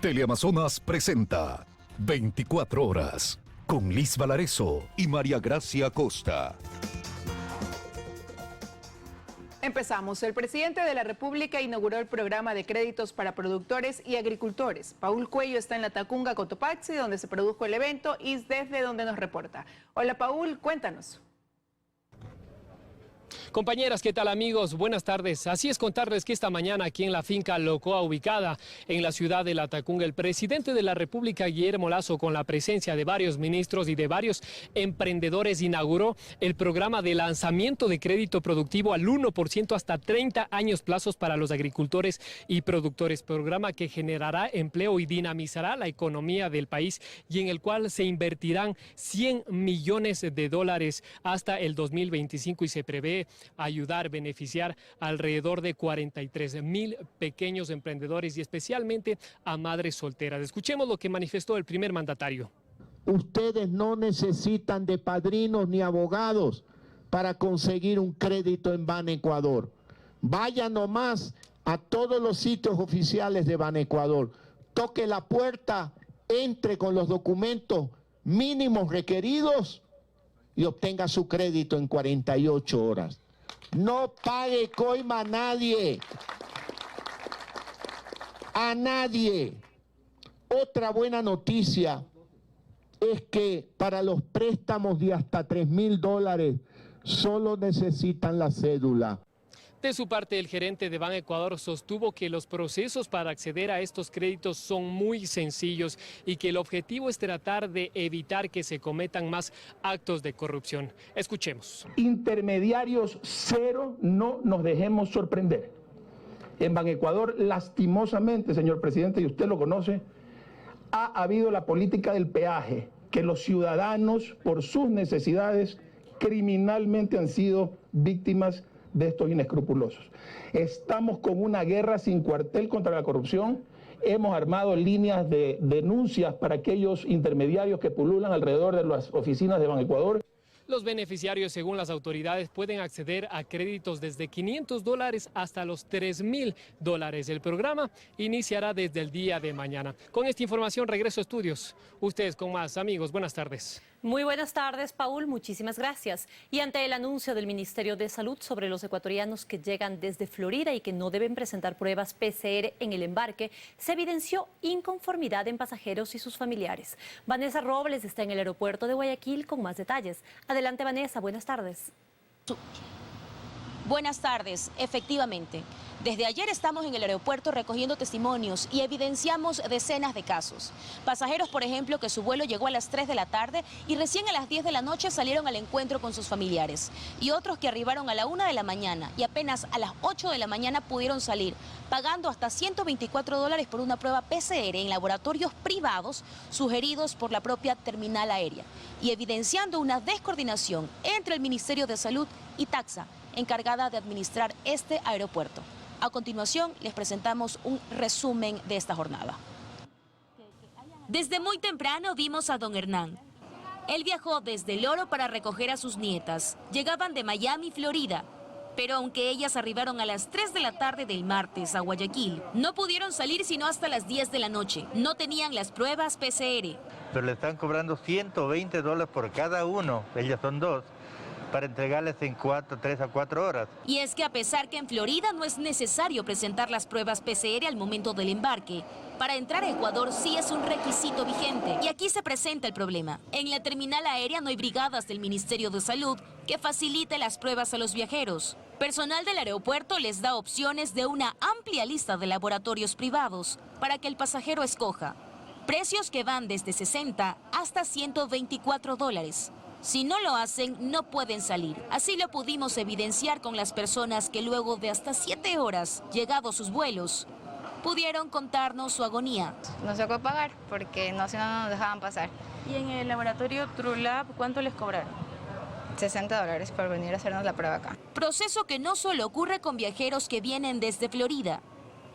Teleamazonas presenta 24 horas con Liz Valareso y María Gracia Costa. Empezamos. El presidente de la República inauguró el programa de créditos para productores y agricultores. Paul Cuello está en la Tacunga, Cotopaxi, donde se produjo el evento y desde donde nos reporta. Hola Paul, cuéntanos. Compañeras, ¿qué tal amigos? Buenas tardes. Así es, contarles que esta mañana aquí en la finca Locoa, ubicada en la ciudad de La Tacunga, el presidente de la República, Guillermo Lasso, con la presencia de varios ministros y de varios emprendedores, inauguró el programa de lanzamiento de crédito productivo al 1% hasta 30 años plazos para los agricultores y productores. Programa que generará empleo y dinamizará la economía del país y en el cual se invertirán 100 millones de dólares hasta el 2025 y se prevé beneficiar alrededor de 43,000 pequeños emprendedores y especialmente a madres solteras. Escuchemos lo que manifestó el primer mandatario. Ustedes no necesitan de padrinos ni abogados para conseguir un crédito en Banecuador. Vayan nomás a todos los sitios oficiales de Banecuador, toque la puerta, entre con los documentos mínimos requeridos y obtenga su crédito en 48 horas. No pague coima a nadie. A nadie. Otra buena noticia es que para los préstamos de hasta $3,000 solo necesitan la cédula. De su parte, el gerente de Banecuador sostuvo que los procesos para acceder a estos créditos son muy sencillos y que el objetivo es tratar de evitar que se cometan más actos de corrupción. Escuchemos. Intermediarios cero, no nos dejemos sorprender. En Banecuador, lastimosamente, señor presidente, y usted lo conoce, ha habido la política del peaje, que los ciudadanos, por sus necesidades, criminalmente han sido víctimas de estos inescrupulosos. Estamos con una guerra sin cuartel contra la corrupción. Hemos armado líneas de denuncias para aquellos intermediarios que pululan alrededor de las oficinas de Banecuador. Los beneficiarios, según las autoridades, pueden acceder a créditos desde $500 hasta los $3,000. El programa iniciará desde el día de mañana. Con esta información regreso a estudios. Ustedes con más. Amigos, buenas tardes. Muy buenas tardes, Paul. Muchísimas gracias. Y ante el anuncio del Ministerio de Salud sobre los ecuatorianos que llegan desde Florida y que no deben presentar pruebas PCR en el embarque, se evidenció inconformidad en pasajeros y sus familiares. Vanessa Robles está en el aeropuerto de Guayaquil con más detalles. Adelante, Vanessa. Buenas tardes. Buenas tardes. Efectivamente, desde ayer estamos en el aeropuerto recogiendo testimonios y evidenciamos decenas de casos. Pasajeros, por ejemplo, que su vuelo llegó a las 3 de la tarde y recién a las 10 de la noche salieron al encuentro con sus familiares. Y otros que arribaron a la 1 de la mañana y apenas a las 8 de la mañana pudieron salir, pagando hasta $124 por una prueba PCR en laboratorios privados sugeridos por la propia terminal aérea. Y evidenciando una descoordinación entre el Ministerio de Salud y Taxa, encargada de administrar este aeropuerto. A continuación, les presentamos un resumen de esta jornada. Desde muy temprano vimos a don Hernán. Él viajó desde El Oro para recoger a sus nietas. Llegaban de Miami, Florida. Pero aunque ellas arribaron a las 3 de la tarde del martes a Guayaquil, no pudieron salir sino hasta las 10 de la noche. No tenían las pruebas PCR. Pero le están cobrando $120 por cada uno. Ellas son dos, para entregarles en 3 a 4 horas. Y es que a pesar que en Florida no es necesario presentar las pruebas PCR al momento del embarque, para entrar a Ecuador sí es un requisito vigente. Y aquí se presenta el problema. En la terminal aérea no hay brigadas del Ministerio de Salud que facilite las pruebas a los viajeros. Personal del aeropuerto les da opciones de una amplia lista de laboratorios privados para que el pasajero escoja. Precios que van desde $60 hasta $124. Si no lo hacen, no pueden salir. Así lo pudimos evidenciar con las personas que luego de hasta 7 horas, llegados sus vuelos, pudieron contarnos su agonía. Nos tocó pagar porque no, si no nos dejaban pasar. ¿Y en el laboratorio TrueLab cuánto les cobraron? $60 por venir a hacernos la prueba acá. Proceso que no solo ocurre con viajeros que vienen desde Florida.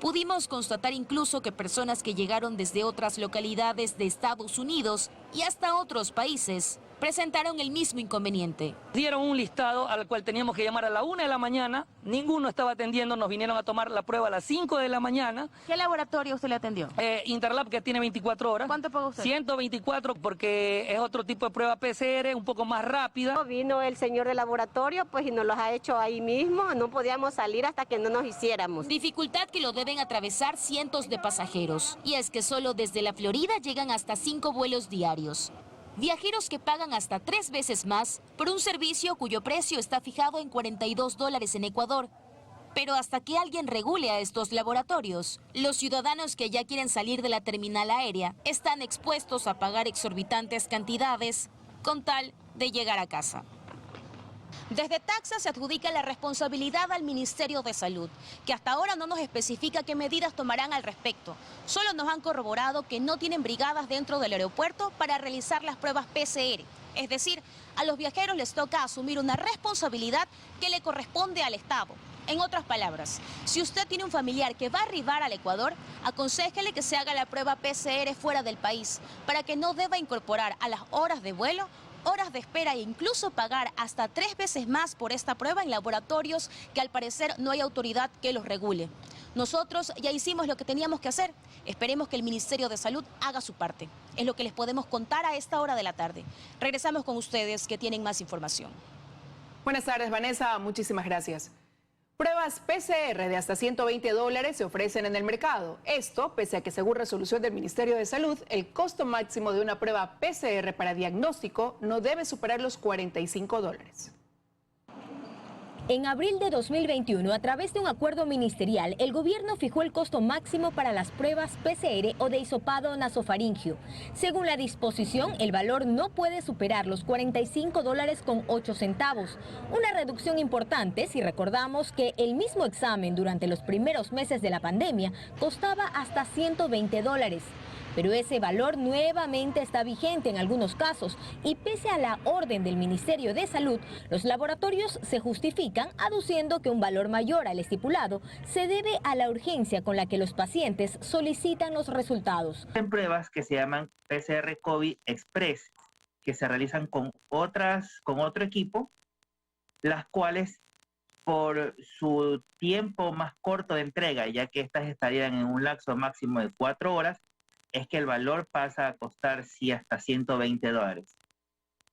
Pudimos constatar incluso que personas que llegaron desde otras localidades de Estados Unidos y hasta otros países presentaron el mismo inconveniente. Dieron un listado al cual teníamos que llamar a la 1 de la mañana, ninguno estaba atendiendo, nos vinieron a tomar la prueba a las 5 de la mañana. ¿Qué laboratorio usted le atendió? Interlab, que tiene 24 horas. ¿Cuánto pagó usted? 124, porque es otro tipo de prueba PCR, un poco más rápida. Vino el señor del laboratorio, pues, y nos los ha hecho ahí mismo, no podíamos salir hasta que no nos hiciéramos. Dificultad que lo deben atravesar cientos de pasajeros. Y es que solo desde la Florida llegan hasta 5 vuelos diarios. Viajeros que pagan hasta 3 veces más por un servicio cuyo precio está fijado en $42 en Ecuador. Pero hasta que alguien regule a estos laboratorios, los ciudadanos que ya quieren salir de la terminal aérea están expuestos a pagar exorbitantes cantidades con tal de llegar a casa. Desde Taxa se adjudica la responsabilidad al Ministerio de Salud, que hasta ahora no nos especifica qué medidas tomarán al respecto. Solo nos han corroborado que no tienen brigadas dentro del aeropuerto para realizar las pruebas PCR. Es decir, a los viajeros les toca asumir una responsabilidad que le corresponde al Estado. En otras palabras, si usted tiene un familiar que va a arribar al Ecuador, aconséjele que se haga la prueba PCR fuera del país, para que no deba incorporar a las horas de vuelo horas de espera e incluso pagar hasta 3 veces más por esta prueba en laboratorios que al parecer no hay autoridad que los regule. Nosotros ya hicimos lo que teníamos que hacer. Esperemos que el Ministerio de Salud haga su parte. Es lo que les podemos contar a esta hora de la tarde. Regresamos con ustedes que tienen más información. Buenas tardes, Vanessa. Muchísimas gracias. Pruebas PCR de hasta $120 se ofrecen en el mercado. Esto, pese a que según resolución del Ministerio de Salud, el costo máximo de una prueba PCR para diagnóstico no debe superar los $45. En abril de 2021, a través de un acuerdo ministerial, el gobierno fijó el costo máximo para las pruebas PCR o de hisopado nasofaringio. Según la disposición, el valor no puede superar los $45.08, una reducción importante si recordamos que el mismo examen durante los primeros meses de la pandemia costaba hasta $120. Pero ese valor nuevamente está vigente en algunos casos y pese a la orden del Ministerio de Salud, los laboratorios se justifican aduciendo que un valor mayor al estipulado se debe a la urgencia con la que los pacientes solicitan los resultados. En pruebas que se llaman PCR COVID Express, que se realizan con otro equipo, las cuales por su tiempo más corto de entrega, ya que estas estarían en un lapso máximo de 4 horas, es que el valor pasa a costar sí hasta $120.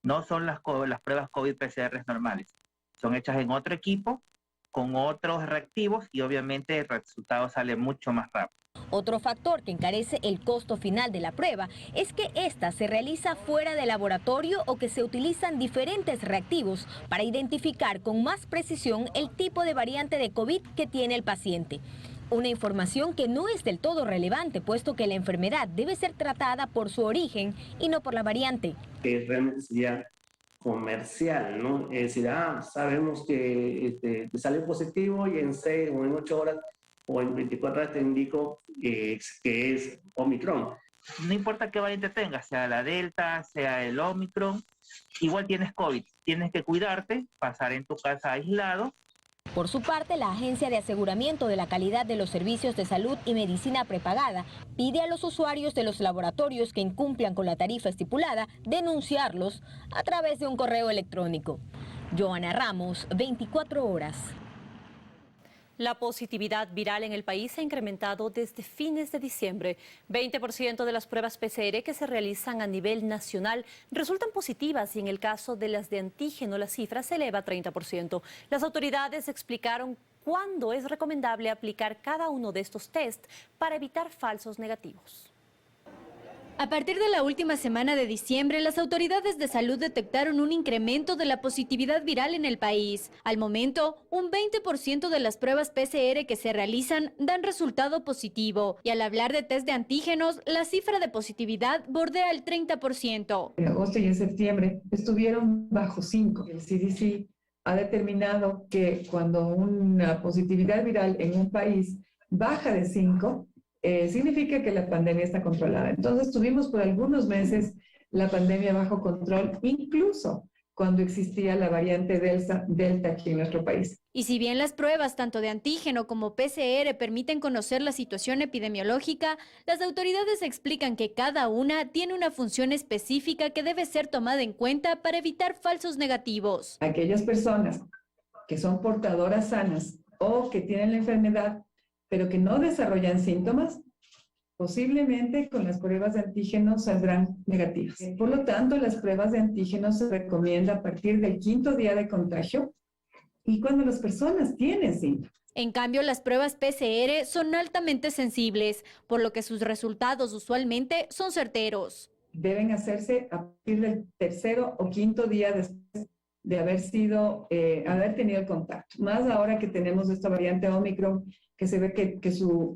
No son las pruebas COVID-PCR normales. Son hechas en otro equipo, con otros reactivos y obviamente el resultado sale mucho más rápido. Otro factor que encarece el costo final de la prueba es que esta se realiza fuera del laboratorio o que se utilizan diferentes reactivos para identificar con más precisión el tipo de variante de COVID que tiene el paciente. Una información que no es del todo relevante, puesto que la enfermedad debe ser tratada por su origen y no por la variante. Que realmente sería comercial, ¿no? Es decir, sabemos que te sale positivo y en 6 o en 8 horas o en 24 horas te indico que es Omicron. No importa qué variante tengas, sea la Delta, sea el Omicron, igual tienes COVID. Tienes que cuidarte, pasar en tu casa aislado. Por su parte, la Agencia de Aseguramiento de la Calidad de los Servicios de Salud y Medicina Prepagada pide a los usuarios de los laboratorios que incumplan con la tarifa estipulada denunciarlos a través de un correo electrónico. Joana Ramos, 24 horas. La positividad viral en el país se ha incrementado desde fines de diciembre. 20% de las pruebas PCR que se realizan a nivel nacional resultan positivas y en el caso de las de antígeno la cifra se eleva a 30%. Las autoridades explicaron cuándo es recomendable aplicar cada uno de estos test para evitar falsos negativos. A partir de la última semana de diciembre, las autoridades de salud detectaron un incremento de la positividad viral en el país. Al momento, un 20% de las pruebas PCR que se realizan dan resultado positivo. Y al hablar de test de antígenos, la cifra de positividad bordea el 30%. En agosto y en septiembre estuvieron bajo 5. El CDC ha determinado que cuando una positividad viral en un país baja de 5, significa que la pandemia está controlada. Entonces tuvimos por algunos meses la pandemia bajo control, incluso cuando existía la variante Delta aquí en nuestro país. Y si bien las pruebas tanto de antígeno como PCR permiten conocer la situación epidemiológica, las autoridades explican que cada una tiene una función específica que debe ser tomada en cuenta para evitar falsos negativos. Aquellas personas que son portadoras sanas o que tienen la enfermedad, pero que no desarrollan síntomas, posiblemente con las pruebas de antígeno saldrán negativas. Por lo tanto, las pruebas de antígeno se recomienda a partir del 5º día de contagio y cuando las personas tienen síntomas. En cambio, las pruebas PCR son altamente sensibles, por lo que sus resultados usualmente son certeros. Deben hacerse a partir del 3º o 5º día después de haber tenido el contacto. Más ahora que tenemos esta variante Omicron, que se ve que su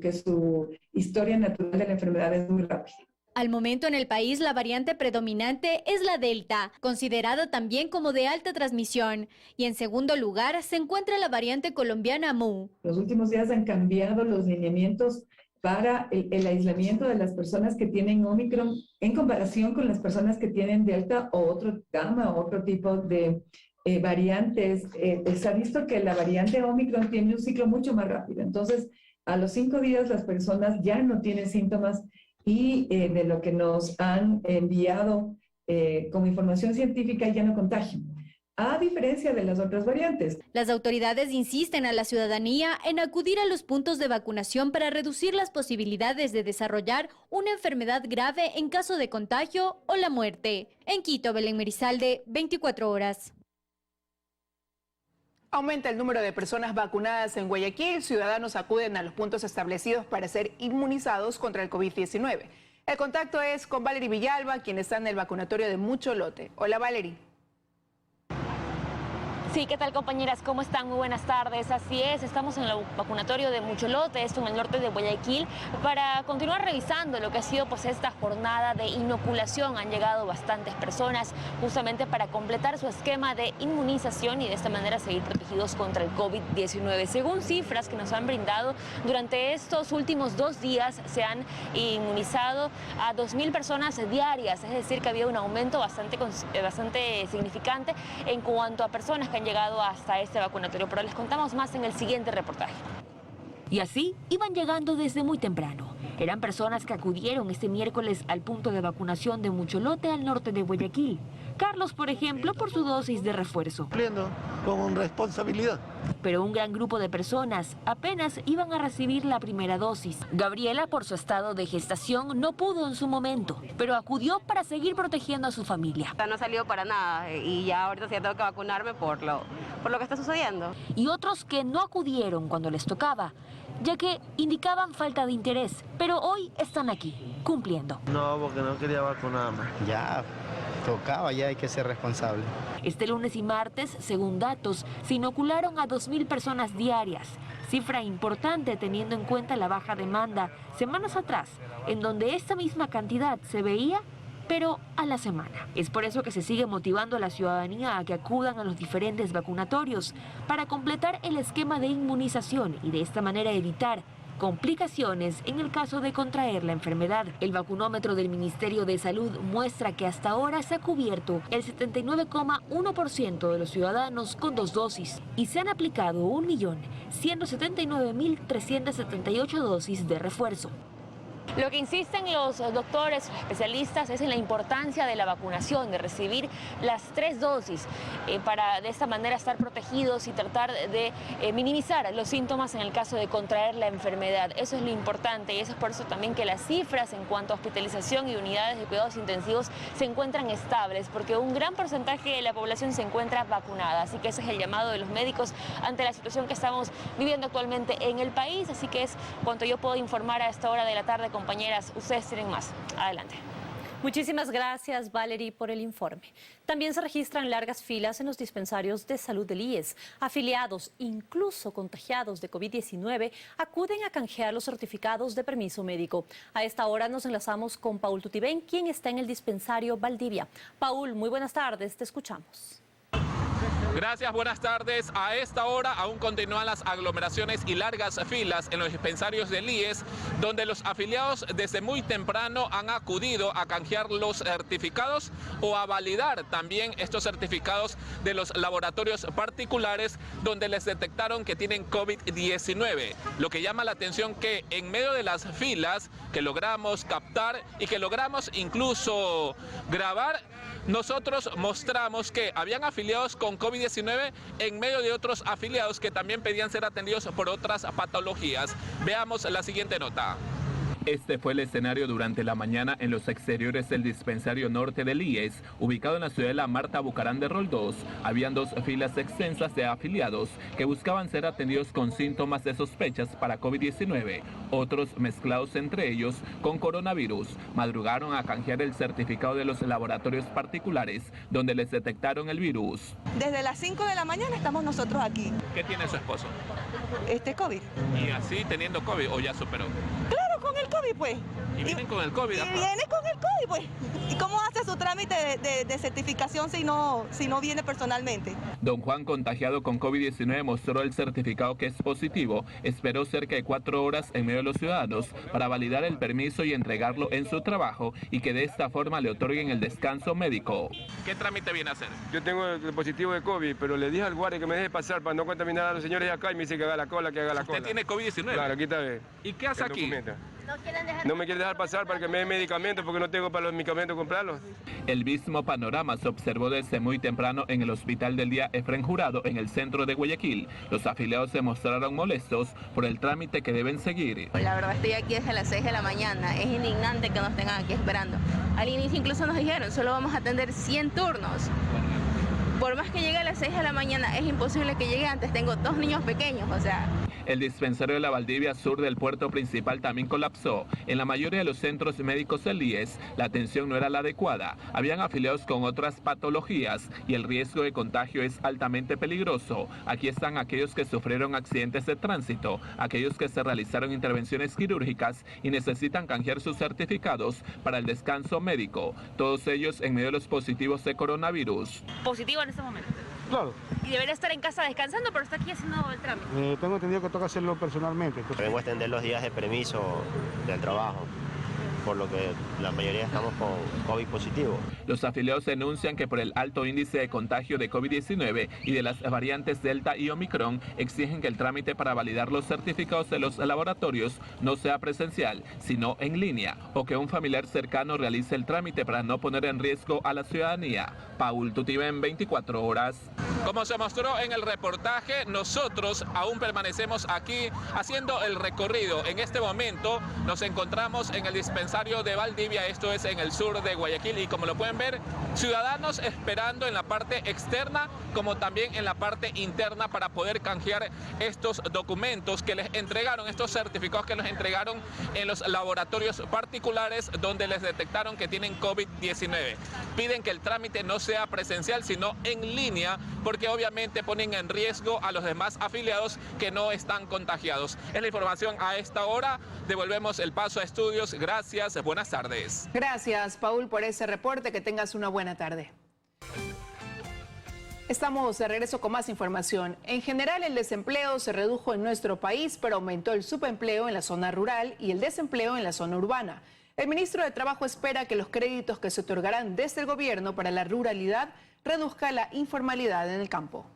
historia natural de la enfermedad es muy rápida. Al momento en el país, la variante predominante es la Delta, considerada también como de alta transmisión. Y en segundo lugar se encuentra la variante colombiana Mu. Los últimos días han cambiado los lineamientos para el aislamiento de las personas que tienen Omicron en comparación con las personas que tienen Delta o otro gamma o otro tipo de variantes. Se ha visto que la variante Omicron tiene un ciclo mucho más rápido. Entonces, a los 5 días las personas ya no tienen síntomas y de lo que nos han enviado como información científica ya no contagian, a diferencia de las otras variantes. Las autoridades insisten a la ciudadanía en acudir a los puntos de vacunación para reducir las posibilidades de desarrollar una enfermedad grave en caso de contagio o la muerte. En Quito, Belén Merizalde, 24 horas. Aumenta el número de personas vacunadas en Guayaquil. Ciudadanos acuden a los puntos establecidos para ser inmunizados contra el COVID-19. El contacto es con Valery Villalba, quien está en el vacunatorio de Mucho Lote. Hola, Valery. Sí, ¿qué tal, compañeras? ¿Cómo están? Muy buenas tardes. Así es, estamos en el vacunatorio de Mucho Lote, esto en el norte de Guayaquil, para continuar revisando lo que ha sido pues esta jornada de inoculación. Han llegado bastantes personas justamente para completar su esquema de inmunización y de esta manera seguir protegidos contra el COVID-19. Según cifras que nos han brindado, durante estos últimos 2 días se han inmunizado a 2.000 personas diarias, es decir, que había un aumento bastante significante en cuanto a personas que han llegado hasta este vacunatorio, pero les contamos más en el siguiente reportaje. Y así iban llegando desde muy temprano. Eran personas que acudieron este miércoles al punto de vacunación de Mucho Lote al norte de Guayaquil. Carlos, por ejemplo, por su dosis de refuerzo. Cumpliendo con responsabilidad. Pero un gran grupo de personas apenas iban a recibir la primera dosis. Gabriela, por su estado de gestación, no pudo en su momento, pero acudió para seguir protegiendo a su familia. No ha salido para nada y ya ahorita sí tengo que vacunarme por lo que está sucediendo. Y otros que no acudieron cuando les tocaba, ya que indicaban falta de interés, pero hoy están aquí, cumpliendo. No, porque no quería vacunarme. Ya tocaba, ya hay que ser responsable. Este lunes y martes, según datos, se inocularon a 2.000 personas diarias, cifra importante teniendo en cuenta la baja demanda semanas atrás, en donde esta misma cantidad se veía, pero a la semana. Es por eso que se sigue motivando a la ciudadanía a que acudan a los diferentes vacunatorios para completar el esquema de inmunización y de esta manera evitar complicaciones en el caso de contraer la enfermedad. El vacunómetro del Ministerio de Salud muestra que hasta ahora se ha cubierto el 79,1% de los ciudadanos con 2 dosis y se han aplicado 1.179.378 dosis de refuerzo. Lo que insisten los doctores, los especialistas, es en la importancia de la vacunación, de recibir las 3 dosis para de esta manera estar protegidos y tratar de minimizar los síntomas en el caso de contraer la enfermedad. Eso es lo importante y eso es por eso también que las cifras en cuanto a hospitalización y unidades de cuidados intensivos se encuentran estables, porque un gran porcentaje de la población se encuentra vacunada. Así que ese es el llamado de los médicos ante la situación que estamos viviendo actualmente en el país. Así que es cuanto yo puedo informar a esta hora de la tarde. Compañeras, ustedes tienen más. Adelante. Muchísimas gracias, Valery, por el informe. También se registran largas filas en los dispensarios de salud del IES. Afiliados, incluso contagiados de COVID-19, acuden a canjear los certificados de permiso médico. A esta hora nos enlazamos con Paul Tutibén, quien está en el dispensario Valdivia. Paul, muy buenas tardes, te escuchamos. Gracias, buenas tardes. A esta hora aún continúan las aglomeraciones y largas filas en los dispensarios del IES, donde los afiliados desde muy temprano han acudido a canjear los certificados o a validar también estos certificados de los laboratorios particulares donde les detectaron que tienen COVID-19. Lo que llama la atención que en medio de las filas que logramos captar y que logramos incluso grabar, nosotros mostramos que habían afiliados con COVID-19 en medio de otros afiliados que también pedían ser atendidos por otras patologías. Veamos la siguiente nota. Este fue el escenario durante la mañana en los exteriores del dispensario norte del IES, ubicado en la ciudad de La Marta, Bucarán de Roldós. Habían dos filas extensas de afiliados que buscaban ser atendidos con síntomas de sospechas para COVID-19. Otros, mezclados entre ellos con coronavirus, madrugaron a canjear el certificado de los laboratorios particulares, donde les detectaron el virus. Desde las 5 de la mañana estamos nosotros aquí. ¿Qué tiene su esposo? COVID. ¿Y así teniendo COVID o ya superó? Claro, con el COVID, pues. ¿Y vienen con el COVID? Y viene con el COVID, pues. ¿Y cómo hace su trámite de certificación si no viene personalmente? Don Juan, contagiado con COVID-19, mostró el certificado que es positivo. Esperó cerca de 4 horas en medio de los ciudadanos para validar el permiso y entregarlo en su trabajo y que de esta forma le otorguen el descanso médico. ¿Qué trámite viene a hacer? Yo tengo el positivo de COVID, pero le dije al guardia que me deje pasar para no contaminar a los señores de acá y me dice que haga la cola, ¿Usted tiene COVID-19? Claro, aquí está. ¿Y qué hace aquí? No me quiere dejar pasar para que me den medicamentos porque no tengo para los medicamentos comprarlos. El mismo panorama se observó desde muy temprano en el Hospital del Día Efrén Jurado, en el centro de Guayaquil. Los afiliados se mostraron molestos por el trámite que deben seguir. La verdad estoy aquí desde las 6 de la mañana. Es indignante que nos tengan aquí esperando. Al inicio incluso nos dijeron, solo vamos a atender 100 turnos. Por más que llegue a las 6 de la mañana, es imposible que llegue antes. Tengo 2 niños pequeños, o sea... El dispensario de la Valdivia Sur del puerto principal también colapsó. En la mayoría de los centros médicos del IES, la atención no era la adecuada. Habían afiliados con otras patologías y el riesgo de contagio es altamente peligroso. Aquí están aquellos que sufrieron accidentes de tránsito, aquellos que se realizaron intervenciones quirúrgicas y necesitan canjear sus certificados para el descanso médico. Todos ellos en medio de los positivos de coronavirus. Positivo en este momento. Claro. Y debería estar en casa descansando, pero está aquí haciendo el trámite. Tengo entendido que toca hacerlo personalmente. Vengo a extender los días de permiso del trabajo, por lo que la mayoría estamos con COVID positivo. Los afiliados denuncian que por el alto índice de contagio de COVID-19 y de las variantes Delta y Omicron, exigen que el trámite para validar los certificados de los laboratorios no sea presencial, sino en línea, o que un familiar cercano realice el trámite para no poner en riesgo a la ciudadanía. Paul Tutiven, 24 horas. Como se mostró en el reportaje, nosotros aún permanecemos aquí haciendo el recorrido. En este momento nos encontramos en el dispensario de Valdivia, esto es en el sur de Guayaquil, y como lo pueden ver, ciudadanos esperando en la parte externa como también en la parte interna para poder canjear estos documentos que les entregaron, estos certificados que les entregaron en los laboratorios particulares donde les detectaron que tienen COVID-19. Piden que el trámite no sea presencial, sino en línea, porque obviamente ponen en riesgo a los demás afiliados que no están contagiados. Es la información a esta hora. Devolvemos el paso a estudios. Gracias, buenas tardes. Gracias, Paul, por ese reporte. Que tengas una buena tarde. Estamos de regreso con más información. En general, el desempleo se redujo en nuestro país, pero aumentó el subempleo en la zona rural y el desempleo en la zona urbana. El ministro de Trabajo espera que los créditos que se otorgarán desde el gobierno para la ruralidad reduzca la informalidad en el campo.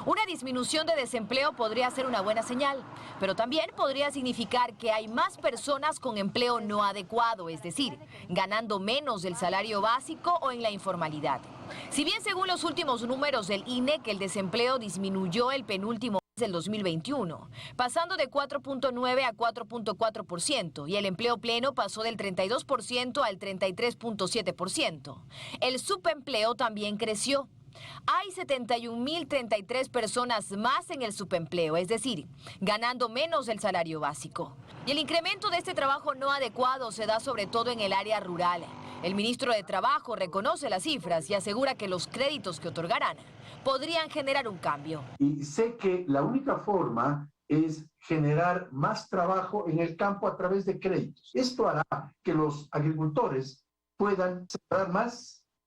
Una disminución de desempleo podría ser una buena señal, pero también podría significar que hay más personas con empleo no adecuado, es decir, ganando menos del salario básico o en la informalidad. Si bien según los últimos números del INE que el desempleo disminuyó el penúltimo mes del 2021, pasando de 4.9 a 4.4%, y el empleo pleno pasó del 32% al 33.7%. El subempleo también creció. Hay 71.033 personas más en el subempleo, es decir, ganando menos del salario básico. Y el incremento de este trabajo no adecuado se da sobre todo en el área rural. El ministro de Trabajo reconoce las cifras y asegura que los créditos que otorgarán podrían generar un cambio. Y sé que la única forma es generar más trabajo en el campo a través de créditos. Esto hará que los agricultores puedan sembrar más,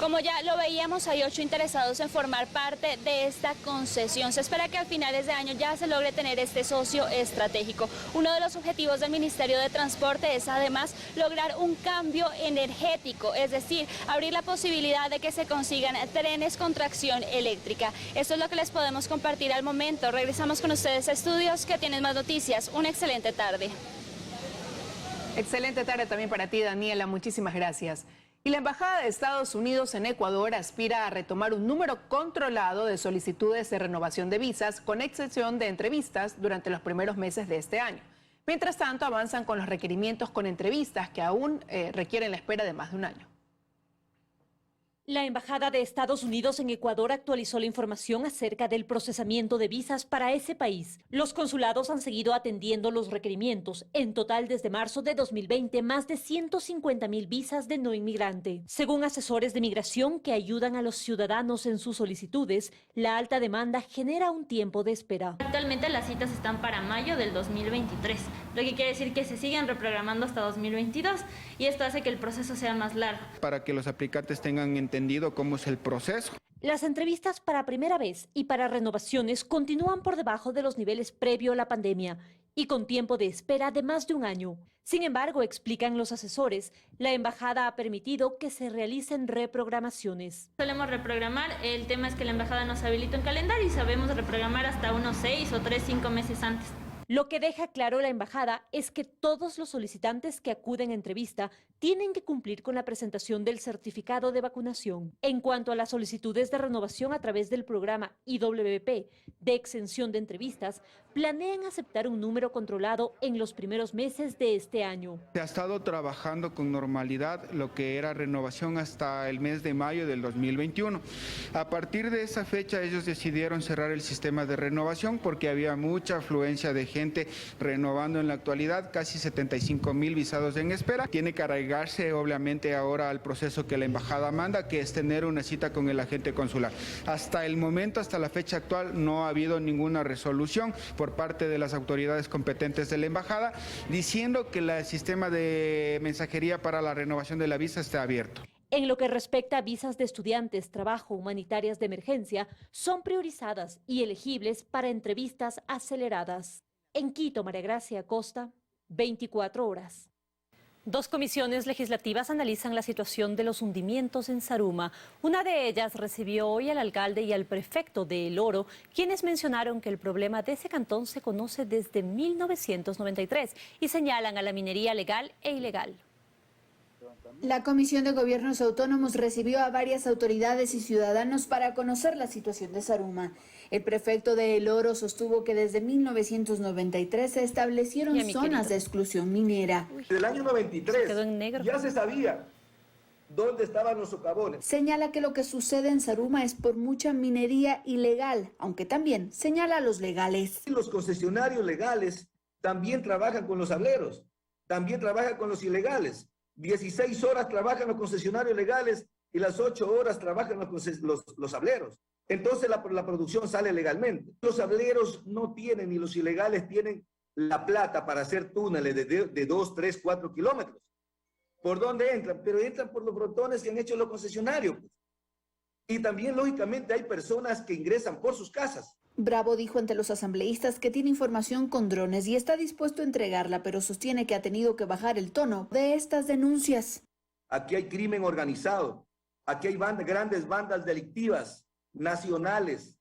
Como ya lo veíamos, hay 8 interesados en formar parte de esta concesión. Se espera que a finales de año ya se logre tener este socio estratégico. Uno de los objetivos del Ministerio de Transporte es además lograr un cambio energético, es decir, abrir la posibilidad de que se consigan trenes con tracción eléctrica. Esto es lo que les podemos compartir al momento. Regresamos con ustedes a estudios que tienen más noticias. Una excelente tarde. Excelente tarde también para ti, Daniela. Muchísimas gracias. Y la Embajada de Estados Unidos en Ecuador aspira a retomar un número controlado de solicitudes de renovación de visas, con excepción de entrevistas durante los primeros meses de este año. Mientras tanto, avanzan con los requerimientos con entrevistas que aún requieren la espera de más de un año. La Embajada de Estados Unidos en Ecuador actualizó la información acerca del procesamiento de visas para ese país. Los consulados han seguido atendiendo los requerimientos. En total, desde marzo de 2020, más de 150.000 visas de no inmigrante. Según asesores de migración que ayudan a los ciudadanos en sus solicitudes, la alta demanda genera un tiempo de espera. Actualmente las citas están para mayo del 2023, lo que quiere decir que se siguen reprogramando hasta 2022 y esto hace que el proceso sea más largo. Para que los aplicantes tengan entendido cómo es el proceso. Las entrevistas para primera vez y para renovaciones continúan por debajo de los niveles previo a la pandemia y con tiempo de espera de más de un año. Sin embargo, explican los asesores, la embajada ha permitido que se realicen reprogramaciones. Solemos reprogramar, el tema es que la embajada nos habilita un calendario y sabemos reprogramar hasta unos 6 o 5 meses antes. Lo que deja claro la embajada es que todos los solicitantes que acuden a entrevista tienen que cumplir con la presentación del certificado de vacunación. En cuanto a las solicitudes de renovación a través del programa IWP de exención de entrevistas, planean aceptar un número controlado en los primeros meses de este año. Se ha estado trabajando con normalidad lo que era renovación hasta el mes de mayo del 2021. A partir de esa fecha ellos decidieron cerrar el sistema de renovación porque había mucha afluencia de gente renovando en la actualidad, casi 75.000 visados en espera. Tiene que arraigarse obviamente ahora al proceso que la embajada manda, que es tener una cita con el agente consular. Hasta el momento, hasta la fecha actual, no ha habido ninguna resolución por parte de las autoridades competentes de la embajada diciendo que el sistema de mensajería para la renovación de la visa está abierto. En lo que respecta a visas de estudiantes, trabajo, humanitarias de emergencia, son priorizadas y elegibles para entrevistas aceleradas. En Quito, María Gracia Acosta, 24 horas. 2 comisiones legislativas analizan la situación de los hundimientos en Zaruma. Una de ellas recibió hoy al alcalde y al prefecto de El Oro, quienes mencionaron que el problema de ese cantón se conoce desde 1993 y señalan a la minería legal e ilegal. La Comisión de Gobiernos Autónomos recibió a varias autoridades y ciudadanos para conocer la situación de Zaruma. El prefecto de El Oro sostuvo que desde 1993 se establecieron zonas de exclusión minera. Desde el año 93 ya se sabía dónde estaban los socavones. Señala que lo que sucede en Zaruma es por mucha minería ilegal, aunque también señala a los legales. Los concesionarios legales también trabajan con los sableros, también trabajan con los ilegales. 16 horas trabajan los concesionarios legales y las 8 horas trabajan los sableros. Entonces la producción sale legalmente. Los sableros no tienen, ni los ilegales tienen la plata para hacer túneles de 2, 3, 4 kilómetros. ¿Por dónde entran? Pero entran por los brotones que han hecho los concesionarios. Y también, lógicamente, hay personas que ingresan por sus casas. Bravo dijo ante los asambleístas que tiene información con drones y está dispuesto a entregarla, pero sostiene que ha tenido que bajar el tono de estas denuncias. Aquí hay crimen organizado, aquí hay grandes bandas delictivas, nacionales,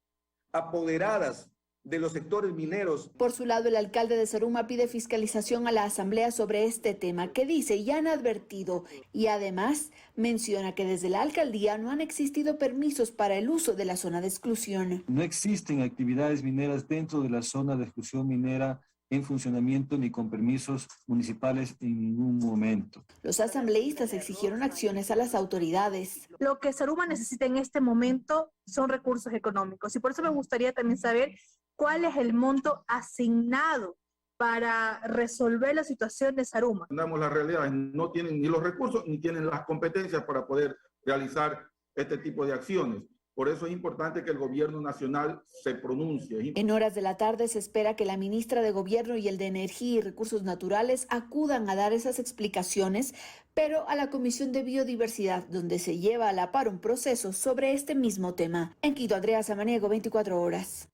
apoderadas de los sectores mineros. Por su lado, el alcalde de Zaruma pide fiscalización a la asamblea sobre este tema, que dice ya han advertido, y además menciona que desde la alcaldía no han existido permisos para el uso de la zona de exclusión. No existen actividades mineras dentro de la zona de exclusión minera en funcionamiento ni con permisos municipales en ningún momento. Los asambleístas exigieron acciones a las autoridades. Lo que Zaruma necesita en este momento son recursos económicos y por eso me gustaría también saber cuál es el monto asignado para resolver la situación de Zaruma. La realidad, no tienen ni los recursos ni tienen las competencias para poder realizar este tipo de acciones. Por eso es importante que el gobierno nacional se pronuncie. En horas de la tarde se espera que la ministra de Gobierno y el de Energía y Recursos Naturales acudan a dar esas explicaciones, pero a la Comisión de Biodiversidad, donde se lleva a la par un proceso sobre este mismo tema. En Quito, Andrea Samaniego, 24 horas.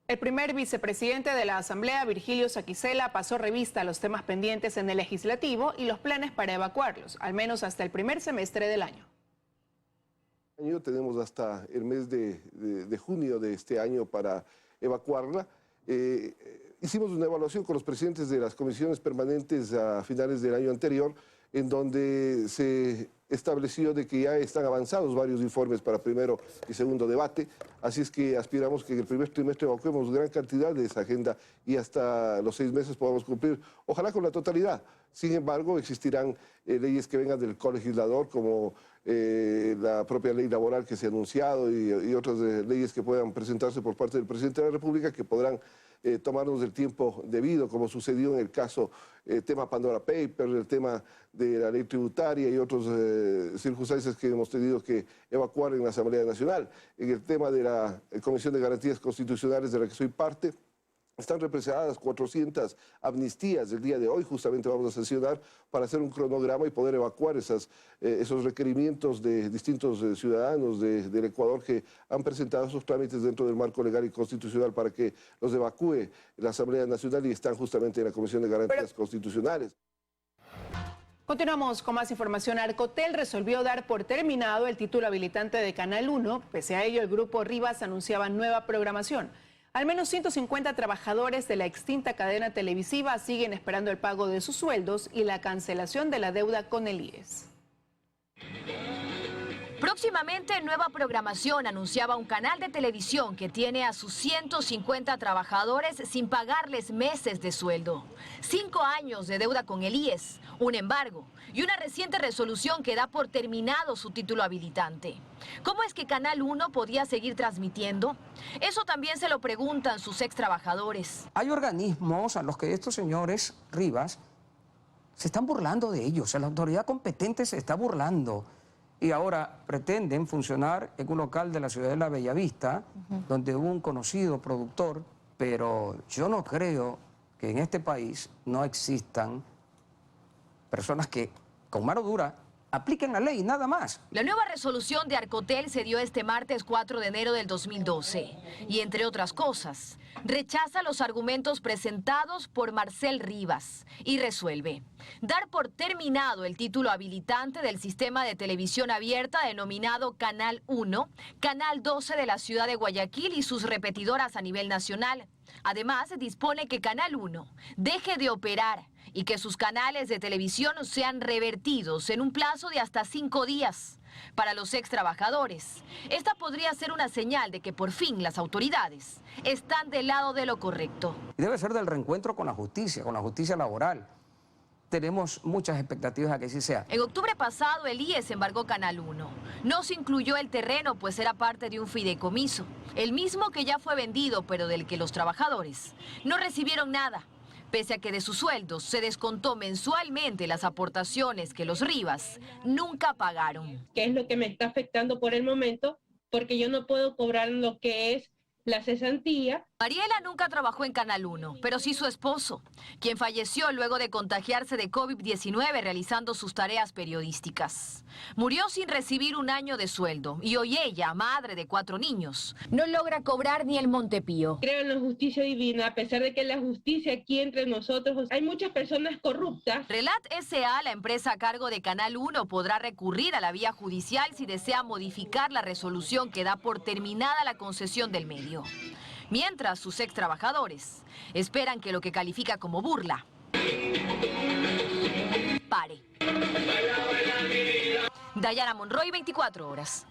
El primer vicepresidente de la Asamblea, Virgilio Saquicela, pasó revista a los temas pendientes en el Legislativo y los planes para evacuarlos, al menos hasta el primer semestre del año. Tenemos hasta el mes de junio de este año para evacuarla. Hicimos una evaluación con los presidentes de las comisiones permanentes a finales del año anterior, en donde se estableció de que ya están avanzados varios informes para primero y segundo debate, así es que aspiramos que en el primer trimestre evacuemos gran cantidad de esa agenda y hasta los 6 meses podamos cumplir, ojalá con la totalidad. Sin embargo, existirán leyes que vengan del colegislador, como la propia ley laboral que se ha anunciado y otras leyes que puedan presentarse por parte del presidente de la República, que podrán tomarnos el tiempo debido, como sucedió en el caso tema Pandora Papers, el tema de la ley tributaria y otras circunstancias que hemos tenido que evacuar en la Asamblea Nacional. En el tema de la Comisión de Garantías Constitucionales, de la que soy parte, están representadas 400 amnistías el día de hoy. Justamente vamos a sesionar para hacer un cronograma y poder evacuar esos requerimientos de distintos ciudadanos del Ecuador que han presentado esos trámites dentro del marco legal y constitucional para que los evacúe la Asamblea Nacional y están justamente en la Comisión de Garantías Constitucionales. Continuamos con más información. Arcotel resolvió dar por terminado el título habilitante de Canal 1. Pese a ello, el grupo Rivas anunciaba nueva programación. Al menos 150 trabajadores de la extinta cadena televisiva siguen esperando el pago de sus sueldos y la cancelación de la deuda con el IES. Próximamente, nueva programación, anunciaba un canal de televisión que tiene a sus 150 trabajadores sin pagarles meses de sueldo. 5 años de deuda con el IES, un embargo y una reciente resolución que da por terminado su título habilitante. ¿Cómo es que Canal 1 podía seguir transmitiendo? Eso también se lo preguntan sus ex trabajadores. Hay organismos a los que estos señores Rivas se están burlando de ellos, la autoridad competente se está burlando. Y ahora pretenden funcionar en un local de la ciudad de La Bellavista, donde hubo un conocido productor, pero yo no creo que en este país no existan personas que con mano dura apliquen la ley, nada más. La nueva resolución de Arcotel se dio este martes 4 de enero del 2012 y, entre otras cosas, rechaza los argumentos presentados por Marcel Rivas y resuelve dar por terminado el título habilitante del sistema de televisión abierta denominado Canal 1, Canal 12 de la ciudad de Guayaquil y sus repetidoras a nivel nacional. Además, dispone que Canal 1 deje de operar y que sus canales de televisión sean revertidos en un plazo de hasta 5 días. Para los ex trabajadores, esta podría ser una señal de que por fin las autoridades están del lado de lo correcto. Debe ser del reencuentro con la justicia laboral. Tenemos muchas expectativas a que así sea. En octubre pasado, el IES embargó Canal 1. No se incluyó el terreno, pues era parte de un fideicomiso, el mismo que ya fue vendido, pero del que los trabajadores no recibieron nada, pese a que de sus sueldos se descontó mensualmente las aportaciones que los Rivas nunca pagaron. ¿Qué es lo que me está afectando por el momento? Porque yo no puedo cobrar lo que es la cesantía. Mariela nunca trabajó en Canal 1, pero sí su esposo, quien falleció luego de contagiarse de COVID-19 realizando sus tareas periodísticas. Murió sin recibir un año de sueldo y hoy ella, madre de 4 niños, no logra cobrar ni el Montepío. Creo en la justicia divina, a pesar de que la justicia aquí entre nosotros, hay muchas personas corruptas. Relat S.A., la empresa a cargo de Canal 1, podrá recurrir a la vía judicial si desea modificar la resolución que da por terminada la concesión del medio. Mientras, sus ex trabajadores esperan que lo que califica como burla pare. Dayana Monroy, 24 horas.